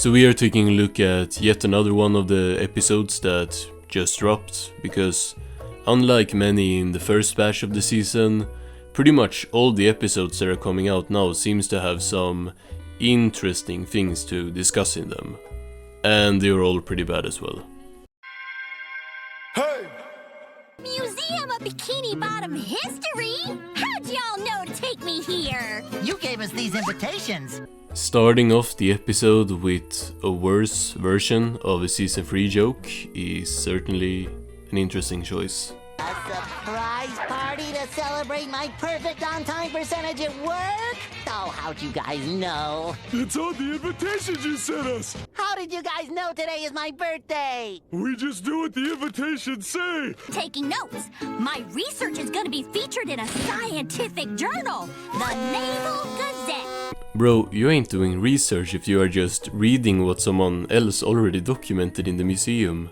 So we are taking a look at yet another one of the episodes that just dropped, because unlike many in the first batch of the season, pretty much all the episodes that are coming out now seems to have some interesting things to discuss in them. And they are all pretty bad as well. Hey! Museum of Bikini Bottom History? How'd y'all know to take me here? You gave us these invitations. Starting off the episode with a worse version of a season 3 joke is certainly an interesting choice. A surprise party to celebrate my perfect on-time percentage at work? Oh, how'd you guys know? It's on the invitations you sent us! How did you guys know today is my birthday? We just do what the invitations say! Taking notes. My research is gonna be featured in a scientific journal, the Naval Gazette. Bro, you ain't doing research if you are just reading what someone else already documented in the museum.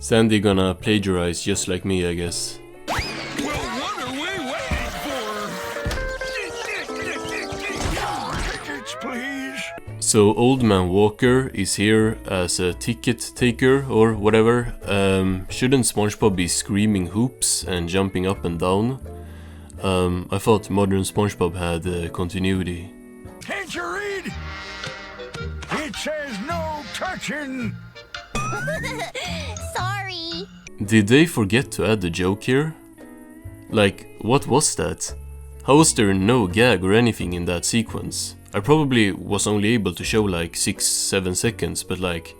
Sandy gonna plagiarize just like me, I guess. Well, what are we waiting for? Tickets, please! So Old Man Walker is here as a ticket taker or whatever. Shouldn't Spongebob be screaming hoops and jumping up and down? I thought modern Spongebob had continuity. Can't you read? It says no touching! Sorry. Did they forget to add the joke here? Like, what was that? How was there no gag or anything in that sequence? I probably was only able to show like 6-7 seconds, but like,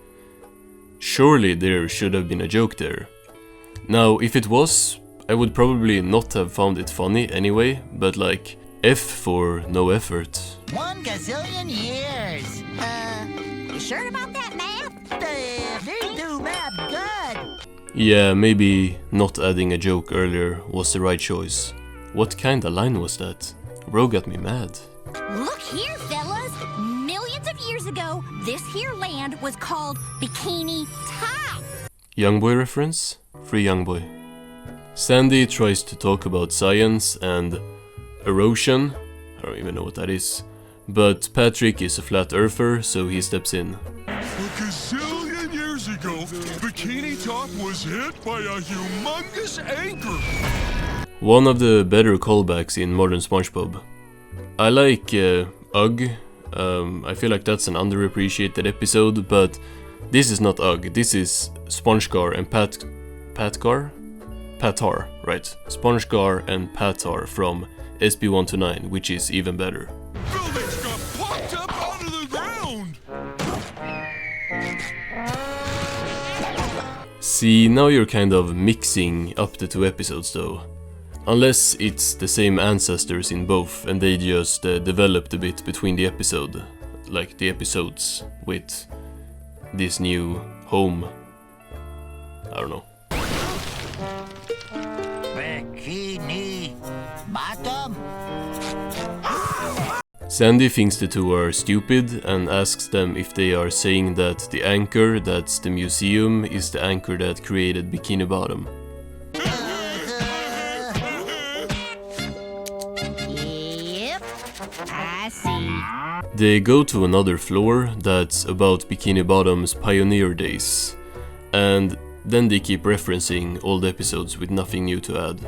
surely there should have been a joke there. Now, if it was, I would probably not have found it funny anyway, but like, F for no effort. 1 gazillion years. You sure about that math? They do math good. Yeah, maybe not adding a joke earlier was the right choice. What kinda line was that? Bro got me mad. Look here, fellas. Millions of years ago, this here land was called Bikini Top. Youngboy reference? Free Youngboy. Sandy tries to talk about science and erosion. I don't even know what that is. But Patrick is a flat earther, so he steps in. A gazillion years ago, Bikini Top was hit by a humongous anchor. One of the better callbacks in modern SpongeBob. I like Ugg. I feel like that's an underappreciated episode, but this is not Ugg. This is SpongeGar and Patar, right? SpongeGar and Patar from SB129, which is even better. Buildings got popped up out of the ground! See, now you're kind of mixing up the two episodes though. Unless it's the same ancestors in both and they just developed a bit between the episode, like the episodes with this new home. I don't know. Bikini Bottom? Sandy thinks the two are stupid and asks them if they are saying that the anchor that's the museum is the anchor that created Bikini Bottom. Yep, I see. They go to another floor that's about Bikini Bottom's pioneer days, and then they keep referencing old episodes with nothing new to add.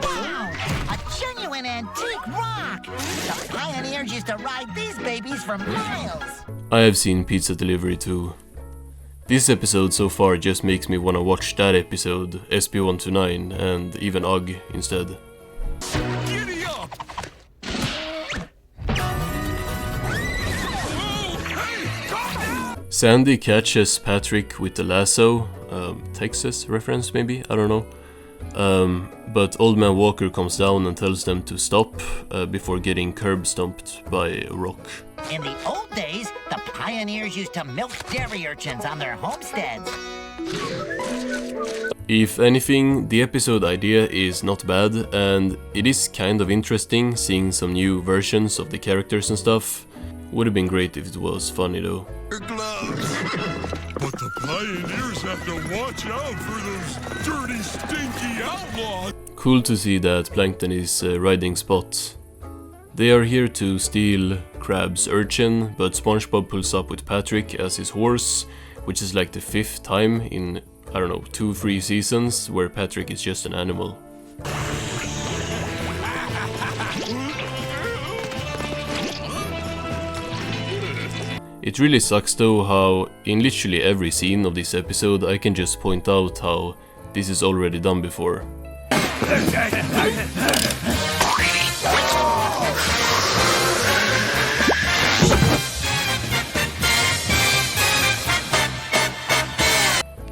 Wow! A genuine antique rock! The pioneers used to ride these babies for miles! I have seen Pizza Delivery too. This episode so far just makes me wanna watch that episode, SB129, and even Ugg instead. Giddy up! Sandy catches Patrick with the lasso, Texas reference maybe, I don't know. But Old Man Walker comes down and tells them to stop before getting curb stomped by a rock. In the old days, the pioneers used to milk dairy urchins on their homesteads. If anything, the episode idea is not bad, and it is kind of interesting seeing some new versions of the characters and stuff. Would have been great if it was funny though. Your gloves. But the pioneers have to watch out for those dirty, stinky outlaws. Cool to see that Plankton is riding Spot. They are here to steal Crab's urchin, but SpongeBob pulls up with Patrick as his horse, which is like the 5th time in, I don't know, 2-3 seasons where Patrick is just an animal. It really sucks though how in literally every scene of this episode I can just point out how this is already done before.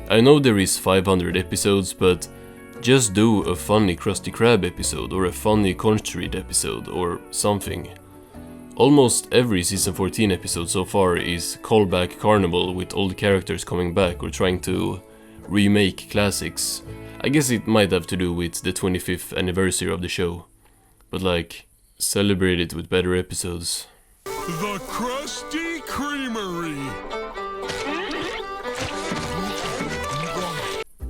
I know there is 500 episodes, but just do a funny Krusty Krab episode or a funny Conch Read episode or something. Almost every season 14 episode so far is callback carnival with old characters coming back or trying to remake classics. I guess it might have to do with the 25th anniversary of the show, but like, celebrate it with better episodes. The Krusty Creamery.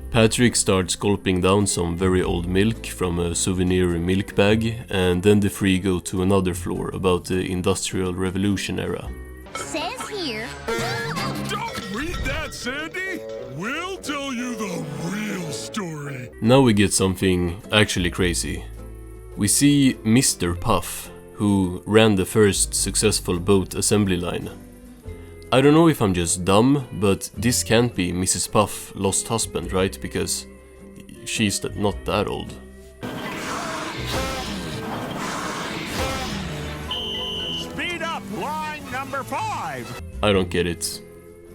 Patrick starts gulping down some very old milk from a souvenir milk bag, and then the three go to another floor about the Industrial Revolution era. Says here. Don't read that, Sandy. We'll tell you the real story. Now we get something actually crazy. We see Mr. Puff, who ran the first successful boat assembly line. I don't know if I'm just dumb, but this can't be Mrs. Puff's lost husband, right? Because she's not that old. Speed up, line number 5. I don't get it.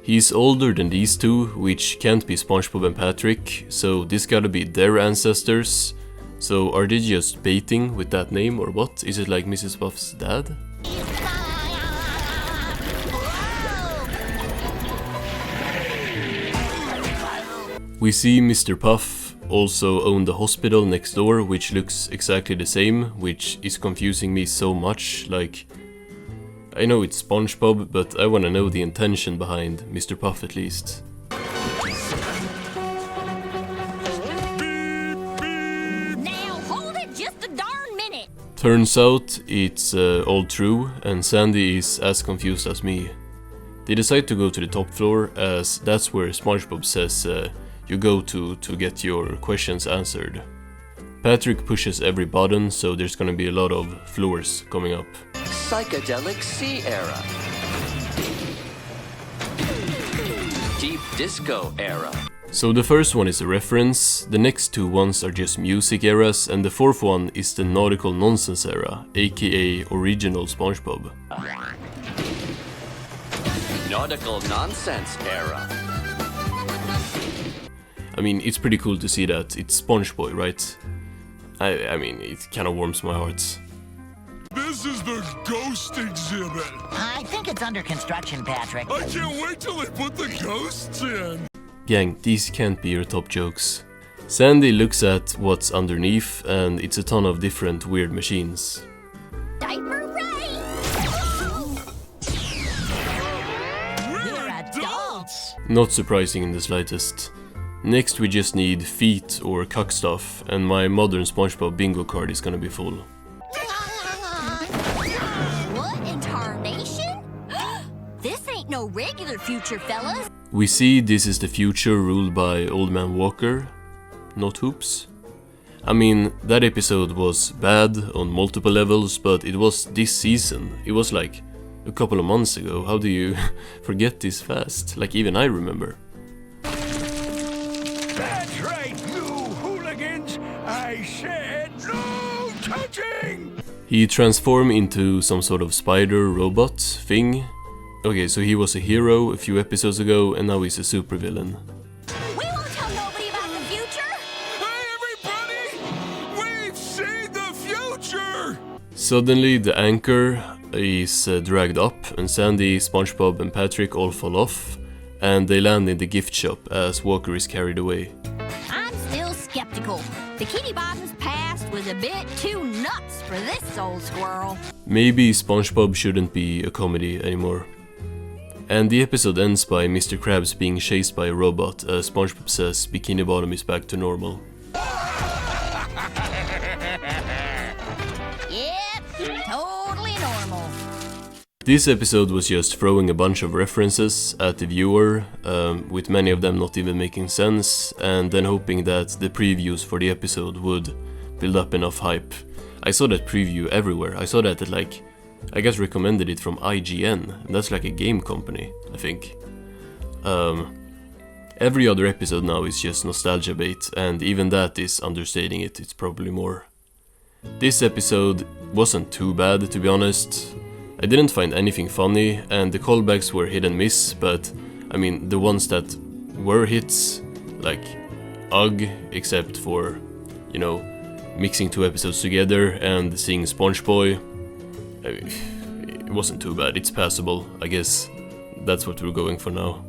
He's older than these two, which can't be SpongeBob and Patrick, so this gotta be their ancestors. So are they just baiting with that name or what? Is it like Mrs. Puff's dad? We see Mr. Puff also own the hospital next door, which looks exactly the same, which is confusing me so much. Like, I know it's SpongeBob, but I wanna know the intention behind Mr. Puff at least. Now hold it just a darn minute. Turns out it's all true, and Sandy is as confused as me. They decide to go to the top floor, as that's where SpongeBob says you go to get your questions answered. Patrick pushes every button, so there's gonna be a lot of floors coming up. Psychedelic Sea Era. Deep Disco Era. So the first one is a reference, the next two ones are just music eras, and the fourth one is the nautical nonsense era, aka original SpongeBob. Nautical Nonsense Era. I mean, it's pretty cool to see that. It's SpongeBob, right? I mean, it kind of warms my heart. This is the ghost exhibit. I think it's under construction, Patrick. I can't wait till they put the ghosts in. Gang, these can't be your top jokes. Sandy looks at what's underneath, and it's a ton of different weird machines. Diaper Ray. We're adults. Not surprising in the slightest. Next we just need feet or cuck stuff, and my modern SpongeBob bingo card is gonna be full. What in tarnation? This ain't no regular future, fellas. We see this is the future ruled by Old Man Walker, not Hoops. I mean, that episode was bad on multiple levels, but it was this season. It was like a couple of months ago. How do you forget this fast? Like, even I remember. That's right, you hooligans. I said no touching. He transformed into some sort of spider robot thing. Okay, so he was a hero a few episodes ago, and now he's a supervillain. We won't tell nobody about the future. Hey, everybody! We've seen the future! Suddenly, the anchor is dragged up, and Sandy, SpongeBob, and Patrick all fall off, and they land in the gift shop as Walker is carried away. I'm still skeptical. Bikini Bottom's past was a bit too nuts for this old squirrel. Maybe SpongeBob shouldn't be a comedy anymore. And the episode ends by Mr. Krabs being chased by a robot as SpongeBob says Bikini Bottom is back to normal. Yep, This episode was just throwing a bunch of references at the viewer, with many of them not even making sense, and then hoping that the previews for the episode would build up enough hype. I saw that preview everywhere. I saw that at like, I guess recommended it from IGN, and that's like a game company, I think. Every other episode now is just nostalgia bait, and even that is understating it, it's probably more. This episode wasn't too bad, to be honest. I didn't find anything funny, and the callbacks were hit and miss, but I mean, the ones that were hits, like UGG, except for, you know, mixing 2 episodes together and seeing SpongeBob, it wasn't too bad, it's passable, I guess that's what we're going for now.